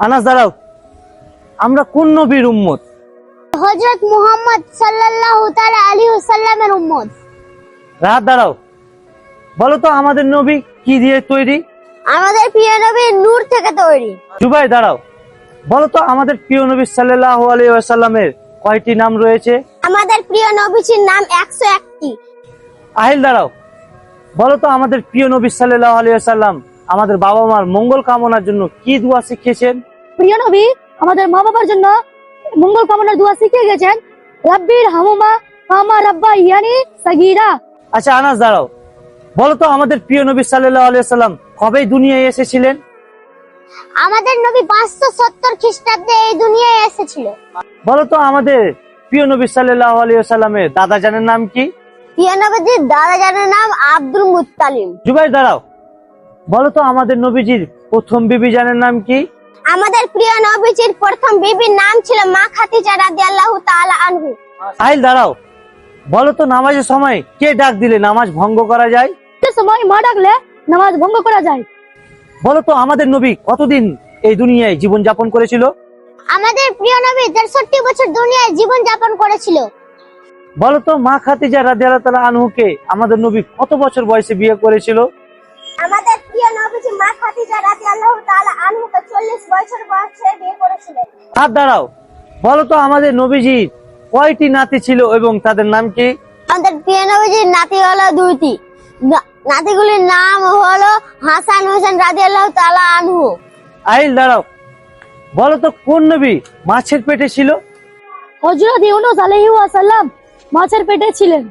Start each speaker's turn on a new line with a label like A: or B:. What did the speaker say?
A: আনাস দাঁড়াও, আমরা কোন নবীর উম্মত?
B: হযরত মুহাম্মদ সাল্লাল্লাহু তাআলা আলাইহি ওয়াসাল্লামের উম্মত।
A: রাহাত দাঁড়াও, বলো তো আমাদের নবী কি দিয়ে তৈরি?
B: আমাদের প্রিয় নবী নূর থেকে তৈরি।
A: জুবাই দাঁড়াও, বলো তো আমাদের প্রিয় নবী সাল্লাল্লাহু আলাইহি ওয়াসাল্লামের কয়টি নাম রয়েছে?
B: আমাদের প্রিয় নবীজির নাম 101টি।
A: আহিল দাঁড়াও, বলো তো আমাদের প্রিয় নবী সাল্লাল্লাহু আলাইহি ওয়াসাল্লাম আমাদের বাবা মার মঙ্গল কামনার জন্য কি দোয়া শিখিয়েছেন?
C: প্রিয় নবী আমাদের মা বাবার জন্য মঙ্গল কামনার দোয়া শিখিয়ে গেছেন, রাব্বির হামুমা কামা রাব্বা ইয়ানি সাগীরা।
A: আচ্ছা আনাস দাঁড়াও, বলো তো আমাদের প্রিয় নবী সাল্লাল্লাহু আলাইহি ওয়াসাল্লাম কবে দুনিয়ায় এসেছিলেন?
B: আমাদের নবী 570 খ্রিস্টাব্দে এই দুনিয়ায় এসেছিল।
A: বলো তো আমাদের প্রিয় নবী সাল্লাল্লাহু আলাইহি ওয়াসাল্লামের দাদা জানের নাম কি?
B: প্রিয় নবীজির দাদা জানের নাম আব্দুল মুত্তালিব।
A: জুবাই দাঁড়াও, বলো তো আমাদের নবীজির প্রথম বিবি জানের নাম কি?
B: আমাদের প্রিয় নবীজির প্রথম বিবির নাম ছিল মা খাদিজা রাদিয়াল্লাহু তাআলা আনহু।
A: আহিল দাঁড়াও, বলো তো নামাজের সময় কে ডাক দিলে নামাজ ভঙ্গ করা যায়?
C: সে সময় মা ডাকলে নামাজ ভঙ্গ করা যায়।
A: বলো তো আমাদের নবী কতদিন এই দুনিয়ায় জীবন যাপন করেছিল?
B: আমাদের প্রিয় নবী 63 বছর দুনিয়ায় জীবন যাপন করেছিল।
A: বলো তো মা খাদিজা রাদিয়াল্লাহু তাআলা আনহুকে আমাদের নবী কত বছর বয়সে বিয়ে করেছিল?
B: আমাদের প্রিয় নবীজি মা খাদিজা রাদিয়াল্লাহু তাআলা আনহুকে 40 বছর বয়সে বিয়ে করেছিলেন।
A: হাত দাঁড়াও, বলো তো আমাদের নবীজির কয়টি নাতি ছিল এবং তাদের নাম কি?
B: আমাদের প্রিয় নবীজির নাতি হলো 2টি। নাতিগুলির নাম হলো হাসান হোসেন রাদিয়াল্লাহু তাআলা আনহু।
A: আহিল দাঁড়াও, বলো তো কোন নবী মাছের পেটে ছিল?
C: হযরত ইউনূস আলাইহিস সালাম মাছের পেটে ছিলেন।